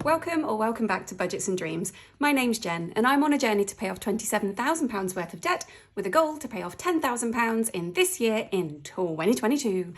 Welcome or welcome back to Budgets and Dreams. My name's Jen and I'm on a journey to pay off £27,000 worth of debt with a goal to pay off £10,000 in this year in 2022.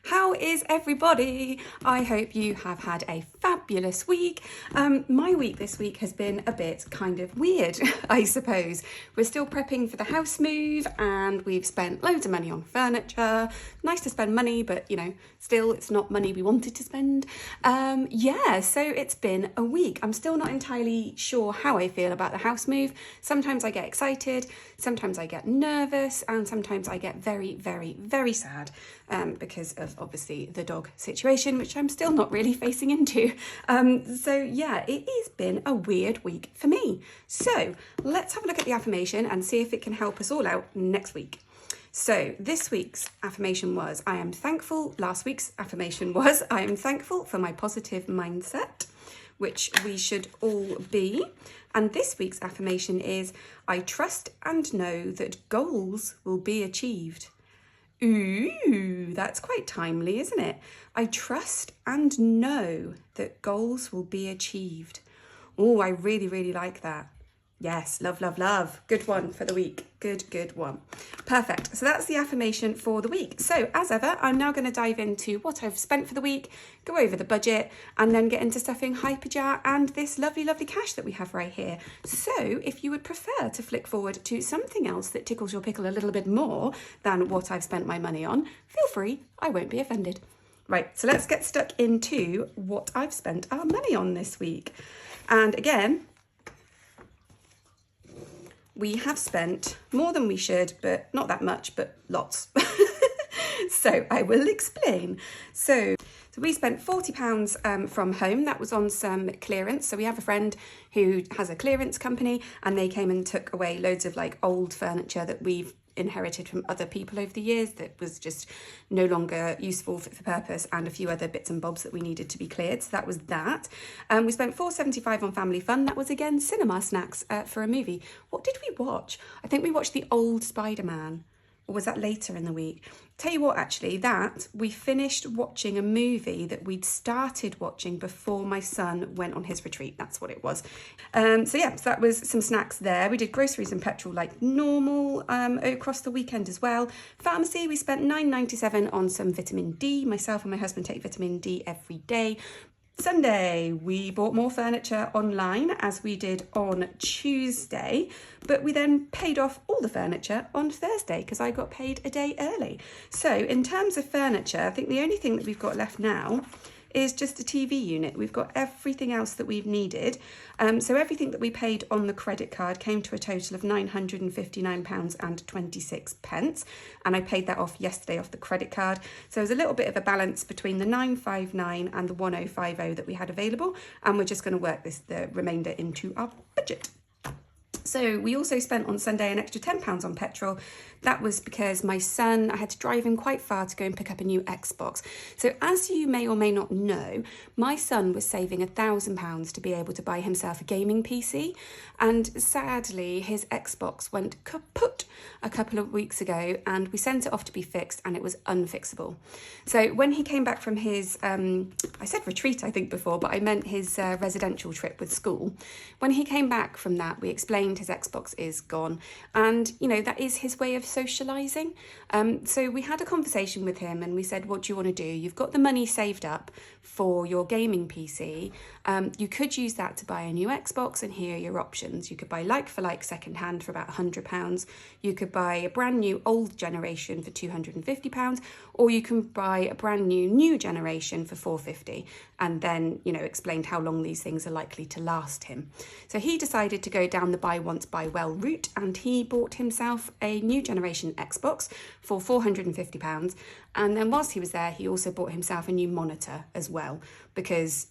How is everybody? I hope you have had a fabulous week. My week this week has been a bit kind of weird, I suppose. We're still prepping for the house move and we've spent loads of money on furniture. Nice to spend money, but you know, still it's not money we wanted to spend. So it's been a week. I'm still not entirely sure how I feel about the house move. Sometimes I get excited, sometimes I get nervous, and sometimes I get very, very, very sad because of obviously the dog situation, which I'm still not really facing into. It has been a weird week for me. So let's have a look at the affirmation and see if it can help us all out next week. So this week's affirmation was, I am thankful. Last week's affirmation was, I am thankful for my positive mindset, which we should all be. And this week's affirmation is, I trust and know that goals will be achieved. Ooh, that's quite timely, isn't it? I trust and know that goals will be achieved. Oh, I really, really like that. Yes, love, love, love. Good one for the week. Good one. Perfect. So that's the affirmation for the week. So as ever, I'm now going to dive into what I've spent for the week, go over the budget, and then get into stuffing hyperjar and this lovely, lovely cash that we have right here. So if you would prefer to flick forward to something else that tickles your pickle a little bit more than what I've spent my money on, feel free. I won't be offended. Right, so let's get stuck into what I've spent our money on this week. And again, we have spent more than we should, but not that much, but lots. So I will explain. So we spent £40 from home. That was on some clearance. So we have a friend who has a clearance company and they came and took away loads of like old furniture that we've inherited from other people over the years that was just no longer useful, fit for purpose, and a few other bits and bobs that we needed to be cleared. So that was that. We spent £4.75 on family fun. That was again cinema snacks for a movie. What did we watch? I think we watched the old Spider-Man. Or was that later in the week? Tell you what, actually, that we finished watching a movie that we'd started watching before my son went on his retreat. That's what it was. So that was some snacks there. We did groceries and petrol like normal across the weekend as well. Pharmacy, we spent £9.97 on some vitamin D. Myself and my husband take vitamin D every day. Sunday, we bought more furniture online as we did on Tuesday, but we then paid off all the furniture on Thursday because I got paid a day early. So in terms of furniture, I think the only thing that we've got left now is just a TV unit. We've got everything else that we've needed. So everything that we paid on the credit card came to a total of £959.26. And I paid that off yesterday off the credit card. So there's a little bit of a balance between the 959 and the 1050 that we had available. And we're just going to work the remainder into our budget. So we also spent on Sunday an extra £10 on petrol. That was because my son, I had to drive him quite far to go and pick up a new Xbox. So as you may or may not know, my son was saving £1,000 to be able to buy himself a gaming PC. And sadly, his Xbox went kaput a couple of weeks ago and we sent it off to be fixed and it was unfixable. So when he came back from his, I said retreat I think before, but I meant his residential trip with school. When he came back from that, we explained his Xbox is gone. And, you know, that is his way of socialising. So we had a conversation with him and we said, what do you want to do? You've got the money saved up for your gaming PC. You could use that to buy a new Xbox and here are your options. You could buy like for like second hand for about £100. You could buy a brand new old generation for £250, or you can buy a brand new generation for £450. And then, you know, explained how long these things are likely to last him. So he decided to go down the buy once, buy well route, and he bought himself a new generation Xbox for £450. And then whilst he was there, he also bought himself a new monitor as well, because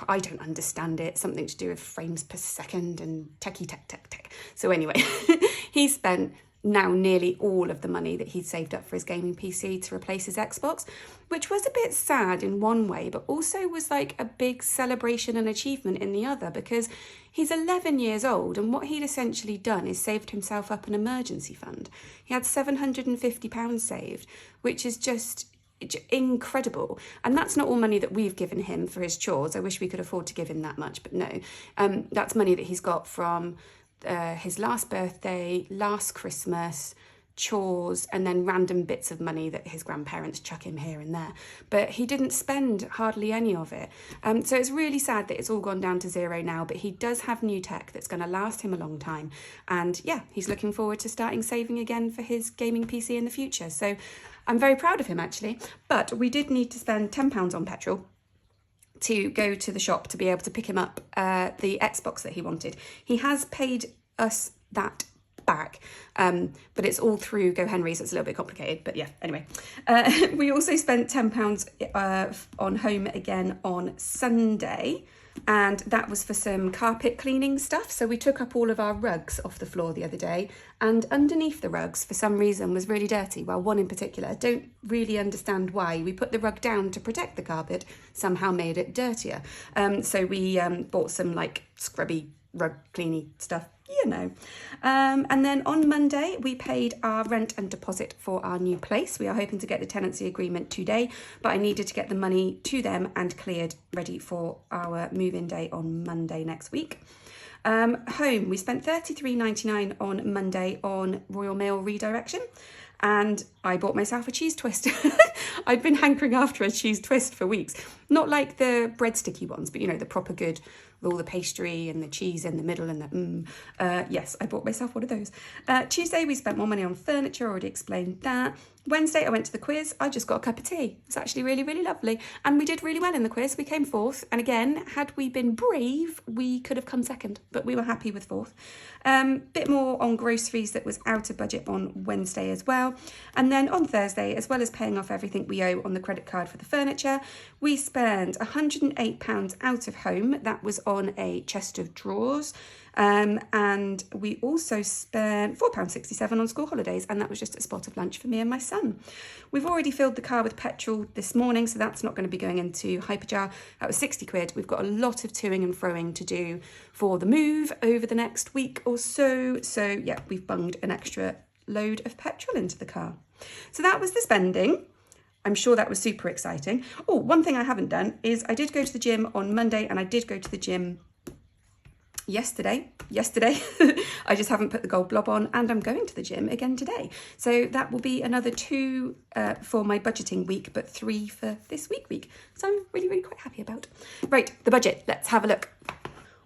I don't understand it, something to do with frames per second and techie tech. So anyway, he spent now nearly all of the money that he'd saved up for his gaming PC to replace his Xbox, which was a bit sad in one way, but also was like a big celebration and achievement in the other, because he's 11 years old and what he'd essentially done is saved himself up an emergency fund. He had £750 saved, which is just incredible. And that's not all money that we've given him for his chores. I wish we could afford to give him that much, but no. That's money that he's got from his last birthday, last Christmas, chores, and then random bits of money that his grandparents chuck him here and there. But he didn't spend hardly any of it. So it's really sad that it's all gone down to zero now, but he does have new tech that's going to last him a long time. And yeah, he's looking forward to starting saving again for his gaming PC in the future. So I'm very proud of him, actually. But we did need to spend £10 on petrol to go to the shop to be able to pick him up the Xbox that he wanted. He has paid us that back, but it's all through GoHenry, so it's a little bit complicated, but yeah, anyway. We also spent £10 on home again on Sunday, and that was for some carpet cleaning stuff. So we took up all of our rugs off the floor the other day, and underneath the rugs for some reason was really dirty. Well, one in particular, I don't really understand why. We put the rug down to protect the carpet, somehow made it dirtier. So we bought some like scrubby rug cleaning stuff, you know. And then on Monday we paid our rent and deposit for our new place. We are hoping to get the tenancy agreement today, but I needed to get the money to them and cleared ready for our move-in day on Monday next week. Home, we spent £33.99 on Monday on Royal Mail redirection, and I bought myself a cheese twist. I'd been hankering after a cheese twist for weeks. Not like the breadsticky ones, but you know, the proper good with all the pastry and the cheese in the middle and the yes, I bought myself one of those. Tuesday, we spent more money on furniture, already explained that. Wednesday, I went to the quiz. I just got a cup of tea. It's actually really, really lovely. And we did really well in the quiz. We came fourth. And again, had we been brave, we could have come second, but we were happy with fourth. Bit more on groceries that was out of budget on Wednesday as well. And then on Thursday, as well as paying off everything we owe on the credit card for the furniture, we spent £108 out of home. That was on a chest of drawers. And we also spent £4.67 on school holidays, and that was just a spot of lunch for me and my son. We've already filled the car with petrol this morning, so that's not going to be going into hyperjar. That was 60 quid. We've got a lot of toing and froing to do for the move over the next week or so. So yeah, we've bunged an extra load of petrol into the car. So that was the spending. I'm sure that was super exciting. Oh, one thing I haven't done is I did go to the gym on Monday, and I did go to the gym yesterday. I just haven't put the gold blob on, and I'm going to the gym again today. So that will be another 2 for my budgeting week, but 3 for this week. So I'm really, really quite happy about. Right, the budget, let's have a look.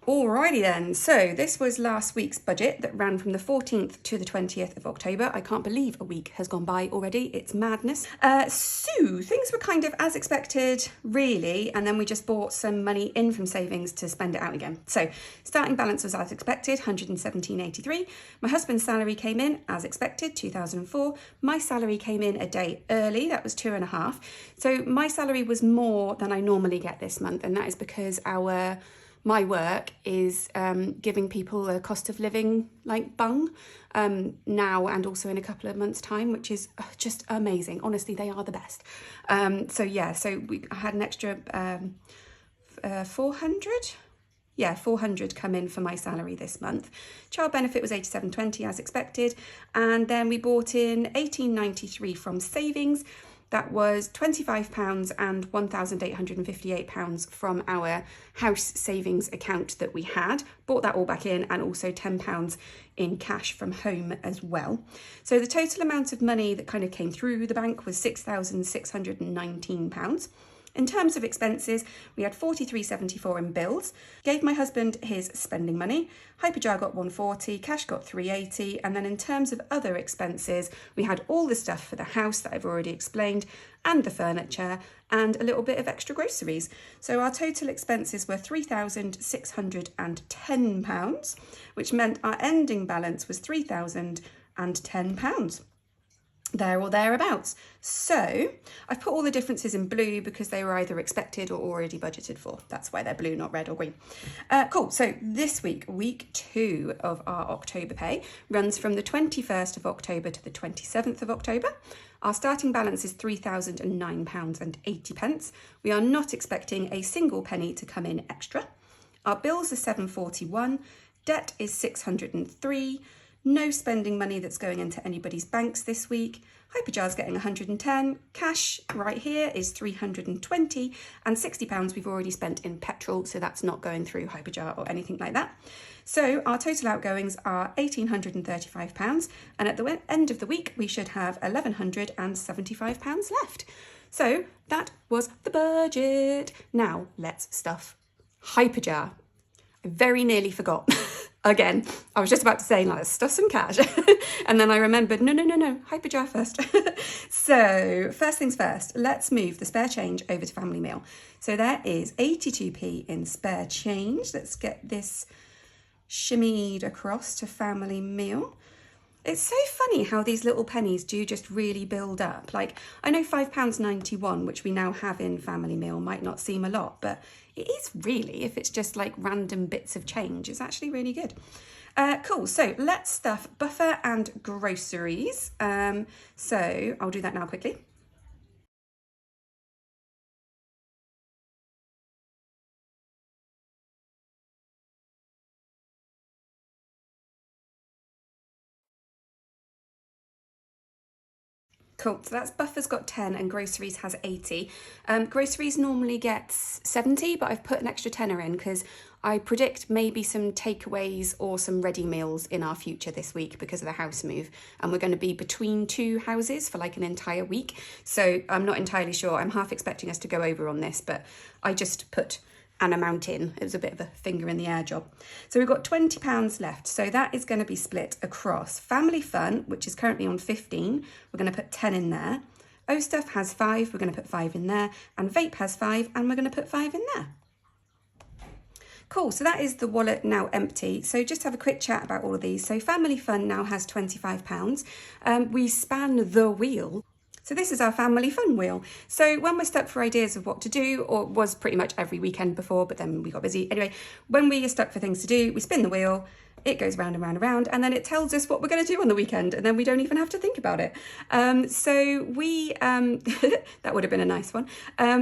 Alrighty then, so this was last week's budget that ran from the 14th to the 20th of October. I can't believe a week has gone by already, it's madness. So things were kind of as expected, really, and then we just brought some money in from savings to spend it out again. So starting balance was as expected, 117.83. My husband's salary came in as expected, 2004. My salary came in a day early, that was 2.5. So my salary was more than I normally get this month, and that is because my work is giving people a cost of living like bung now and also in a couple of months' time, which is just amazing. Honestly, they are the best. So I had an extra 400. Yeah, 400 come in for my salary this month. Child benefit was 87.20 as expected, and then we brought in 18.93 from savings. That was £25 and £1,858 from our house savings account that we had. Brought that all back in, and also £10 in cash from home as well. So the total amount of money that kind of came through the bank was £6,619. In terms of expenses, we had £43.74 in bills. Gave my husband his spending money. Hyperjar got £140, cash got £380, and then in terms of other expenses, we had all the stuff for the house that I've already explained, and the furniture, and a little bit of extra groceries. So our total expenses were £3,610, which meant our ending balance was £3,010. There or thereabouts. So I've put all the differences in blue because they were either expected or already budgeted for. That's why they're blue, not red or green. Cool. So this week, week 2 of our October pay runs from the 21st of October to the 27th of October. Our starting balance is £3,009.80. We are not expecting a single penny to come in extra. Our bills are £741. Debt is £603. No spending money that's going into anybody's banks this week. Hyperjar's getting 110, cash right here is 320, and £60 we've already spent in petrol, so that's not going through Hyperjar or anything like that. So our total outgoings are £1,835, and at the end of the week we should have £1,175 left. So that was the budget. Now let's stuff Hyperjar. I very nearly forgot. Again, I was just about to say, let's stuff some cash. And then I remembered, no, Hyperjar first. So first things first, let's move the spare change over to family meal. So there is 82p in spare change. Let's get this shimmied across to family meal. It's so funny how these little pennies do just really build up. Like, I know £5.91, which we now have in family meal, might not seem a lot, but it is really, if it's just like random bits of change, it's actually really good. Cool, so let's stuff buffer and groceries. So I'll do that now quickly. Cool, so that's buffer's got 10 and groceries has 80. Groceries normally gets 70, but I've put an extra tenner in because I predict maybe some takeaways or some ready meals in our future this week because of the house move. And we're going to be between two houses for like an entire week. So I'm not entirely sure. I'm half expecting us to go over on this, but I just put an amount in. It was a bit of a finger in the air job. So we've got £20 left. So that is going to be split across family fun, which is currently on 15. We're going to put 10 in there. O Stuff has 5. We're going to put 5 in there. And Vape has 5. And we're going to put 5 in there. Cool, so that is the wallet now empty. So just have a quick chat about all of these. So family fun now has £25. We span the wheel. So this is our family fun wheel. So when we're stuck for ideas of what to do, or was pretty much every weekend before, but then we got busy. Anyway, when we are stuck for things to do, we spin the wheel, it goes round and round and round, and then it tells us what we're going to do on the weekend, and then we don't even have to think about it. So we, that would have been a nice one.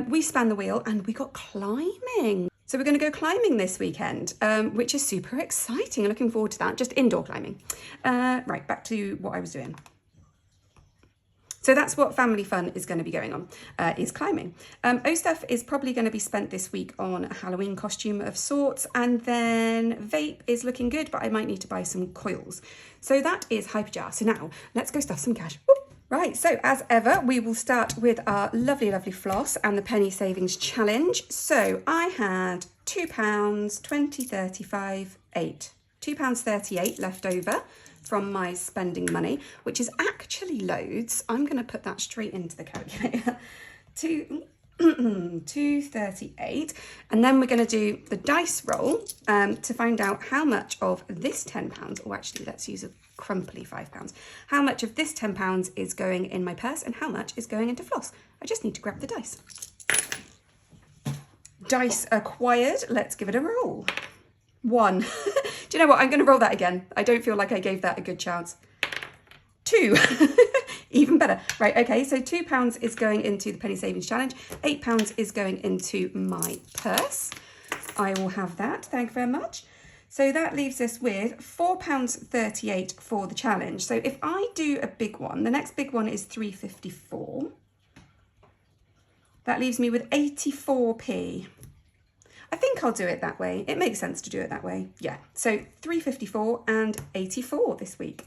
We span the wheel and we got climbing. So we're going to go climbing this weekend, which is super exciting. I'm looking forward to that, just indoor climbing. Right, back to what I was doing. So that's what family fun is going to be going on, is climbing. O Stuff is probably going to be spent this week on a Halloween costume of sorts, and then Vape is looking good, but I might need to buy some coils. So that is Hyperjar. So now let's go stuff some cash. Whoop. Right, so as ever, we will start with our lovely, lovely floss and the penny savings challenge. So I had £2, 20, 35, 8. £2.38 left over from my spending money, which is actually loads. I'm going to put that straight into the calculator. 238, and then we're going to do the dice roll to find out how much of this £10, or actually let's use a crumply £5, how much of this £10 is going in my purse and how much is going into floss. I just need to grab the dice. Dice acquired. Let's give it a roll. 1. Do you know what? I'm going to roll that again. I don't feel like I gave that a good chance. 2. Even better. Right, okay, so £2 is going into the penny savings challenge. £8 is going into my purse. I will have that. Thank you very much. So that leaves us with £4.38 for the challenge. So if I do a big one, the next big one is £3.54. That leaves me with 84p. I think I'll do it that way. It makes sense to do it that way. Yeah, so £3.54 and 84 this week.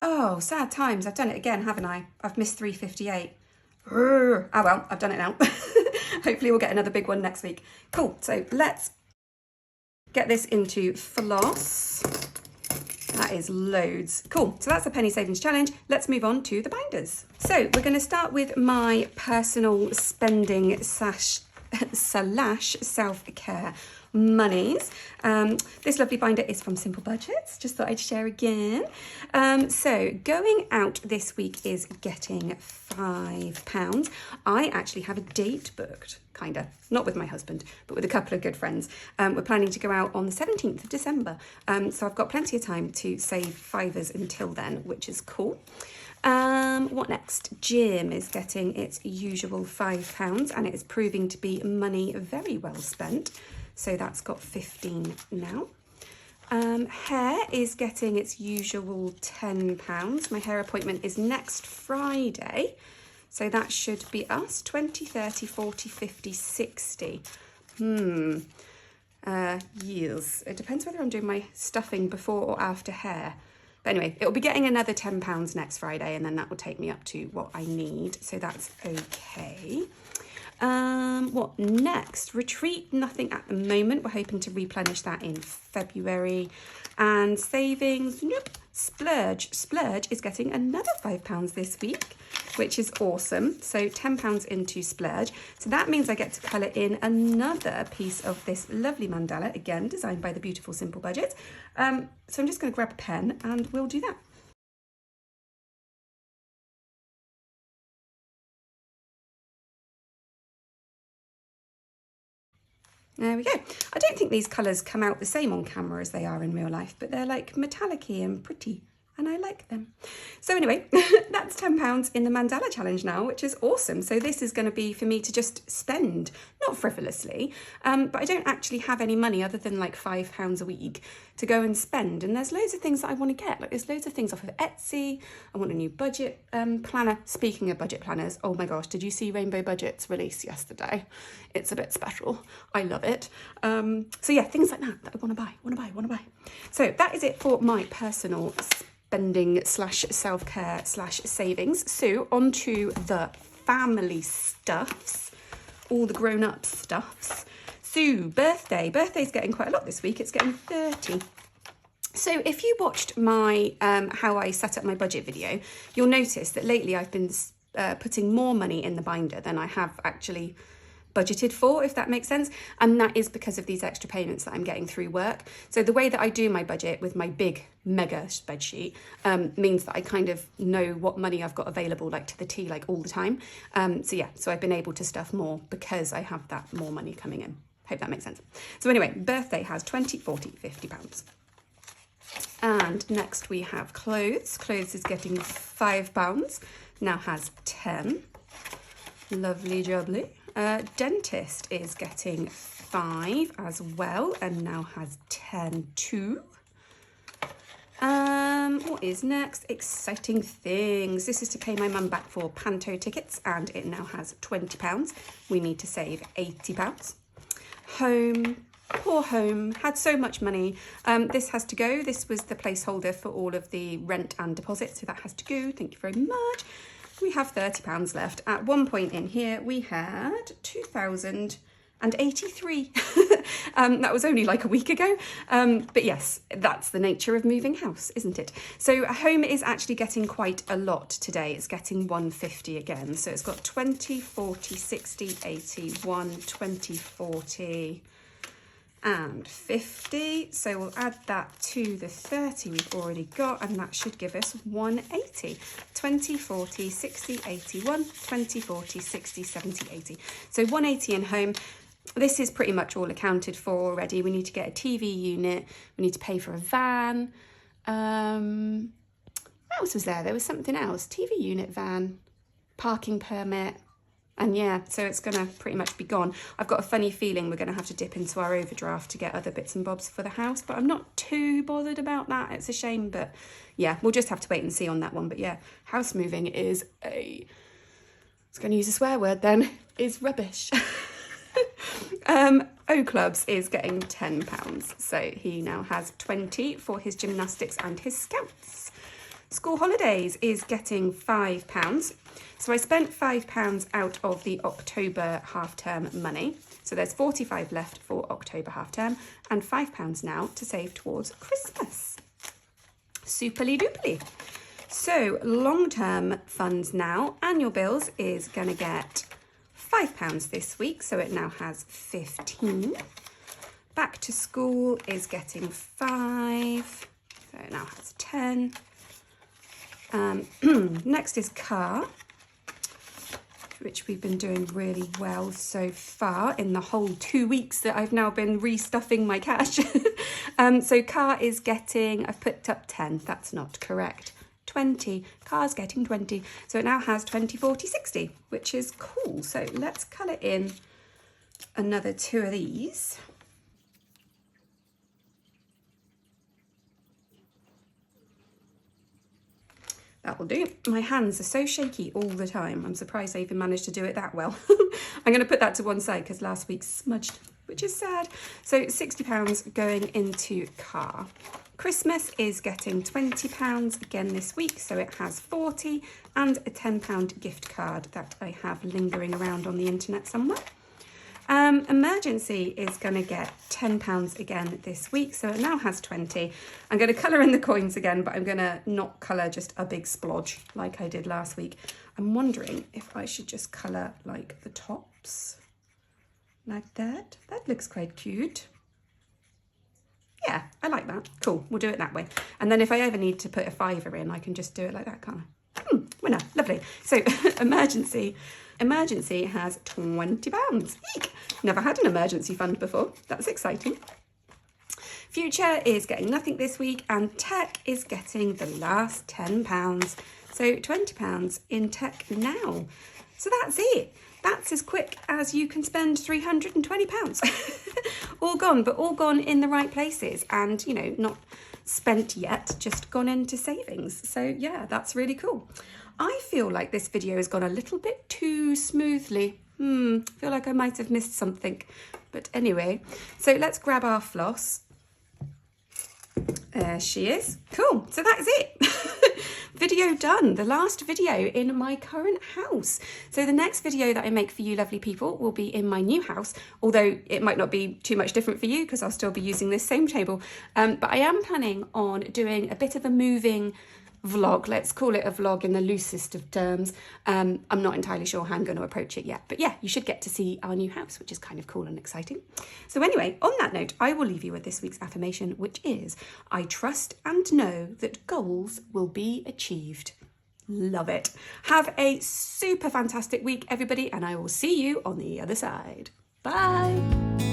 Oh, sad times. I've done it again, haven't I? I've missed £3.58. Oh well, I've done it now. Hopefully we'll get another big one next week. Cool, so let's get this into floss. That is loads. Cool, so that's the penny savings challenge. Let's move on to the binders. So we're going to start with my personal spending slash self-care monies. This lovely binder is from Simple Budgets. Just thought I'd share again. So going out this week is getting £5. I actually have a date booked, kind of, not with my husband, but with a couple of good friends. We're planning to go out on the 17th of December. So I've got plenty of time to save fivers until then, which is cool. What next? Gym is getting its usual £5 and it is proving to be money very well spent. So that's got 15 now. Hair is getting its usual £10. My hair appointment is next Friday. So that should be us, 20, 30, 40, 50, 60. Yes. It depends whether I'm doing my stuffing before or after hair. But anyway, it'll be getting another £10 next Friday and then that will take me up to what I need. So that's okay. What next? Retreat, nothing at the moment. We're hoping to replenish that in February. And savings, nope. Splurge. Splurge is getting another £5 this week, which is awesome. So £10 into Splurge. So that means I get to colour in another piece of this lovely mandala, again, designed by the beautiful Simple Budget. So I'm just going to grab a pen and we'll do that. There we go. I don't think these colours come out the same on camera as they are in real life, but they're like metallic-y and pretty, and I like them. So anyway, that's £10 in the mandala challenge now, which is awesome. So this is going to be for me to just spend, not frivolously, but I don't actually have any money other than like £5 a week to go and spend. And there's loads of things that I want to get. Like there's loads of things off of Etsy. I want a new budget planner. Speaking of budget planners, oh my gosh, did you see Rainbow Budget's release yesterday? It's a bit special. I love it. So yeah, things like that I want to buy. So that is it for my personal spending / self-care / savings. So on to the family stuffs, all the grown-up stuffs. So birthday's getting quite a lot this week. It's getting 30. So if you watched my how I set up my budget video, you'll notice that lately I've been putting more money in the binder than I have actually budgeted for, if that makes sense. And that is because of these extra payments that I'm getting through work. So the way that I do my budget with my big mega spreadsheet means that I kind of know what money I've got available, like to the T, like all the time. So I've been able to stuff more because I have that more money coming in. Hope that makes sense. So anyway, birthday has 20, 40, 50 pounds. And next we have clothes. Clothes is getting £5, now has 10. Lovely jubbly. Dentist is getting 5 as well and now has 10 too. What is next? Exciting things. This is to pay my mum back for Panto tickets and it now has £20. We need to save £80. Home. Poor home, had so much money. This has to go. This was the placeholder for all of the rent and deposit, so that has to go. Thank you very much. We have £30 left. At one point in here, we had 2,083. That was only like a week ago. But yes, that's the nature of moving house, isn't it? So home is actually getting quite a lot today. It's getting 150 again. So it's got 20, 40, 60, 80, 1, 20, 40... and 50, so we'll add that to the 30 we've already got, and that should give us 180. 20, 40, 60, 80, 1, 20, 40, 60, 70, 80. So 180 in home. This is pretty much all accounted for already. We need to get a TV unit, we need to pay for a van. What else was there? There was something else. TV unit, van, parking permit. And yeah, so it's going to pretty much be gone. I've got a funny feeling we're going to have to dip into our overdraft to get other bits and bobs for the house, but I'm not too bothered about that. It's a shame, but yeah, we'll just have to wait and see on that one. But yeah, house moving is I was going to use a swear word then, is rubbish. O Clubs is getting £10, so he now has 20 for his gymnastics and his scouts. School holidays is getting £5. So I spent £5 out of the October half-term money. So there's 45 left for October half-term and £5 now to save towards Christmas. Superly duperly. So long-term funds now, annual bills is going to get £5 this week. So it now has 15. Back to school is getting 5. So it now has 10. Next is car, which we've been doing really well so far in the whole 2 weeks that I've now been restuffing my cash. So car is getting, I've put up 10, that's not correct, 20. Car's getting 20. So it now has 20, 40, 60, which is cool. So let's colour in another 2 of these. That will do. My hands are so shaky all the time. I'm surprised I even managed to do it that well. I'm going to put that to one side because last week smudged, which is sad. So £60 going into car. Christmas is getting £20 again this week, so it has 40 and a £10 gift card that I have lingering around on the internet somewhere. Emergency is going to get £10 again this week, so it now has 20. I'm going to colour in the coins again, but I'm going to not colour just a big splodge like I did last week. I'm wondering if I should just colour like the tops, like that. That looks quite cute. Yeah, I like that. Cool, we'll do it that way. And then if I ever need to put a fiver in, I can just do it like that, can't I? Winner, lovely. So emergency has £20. Eek. Never had an emergency fund before. That's exciting. Future is getting nothing this week, and tech is getting the last £10. So £20 in tech now. So that's it. That's as quick as you can spend £320. All gone, but all gone in the right places, and, you know, not spent yet, just gone into savings. So yeah, that's really cool. I feel like this video has gone a little bit too smoothly. I feel like I might have missed something. But anyway, so let's grab our floss. There she is. Cool. So that's it. Video done. The last video in my current house. So the next video that I make for you lovely people will be in my new house, although it might not be too much different for you because I'll still be using this same table. But I am planning on doing a bit of a moving vlog. Let's call it a vlog in the loosest of terms. I'm not entirely sure how I'm going to approach it yet, but yeah, you should get to see our new house, which is kind of cool and exciting. So anyway, on that note, I will leave you with this week's affirmation, which is, I trust and know that goals will be achieved. Love it. Have a super fantastic week, everybody, and I will see you on the other side. Bye.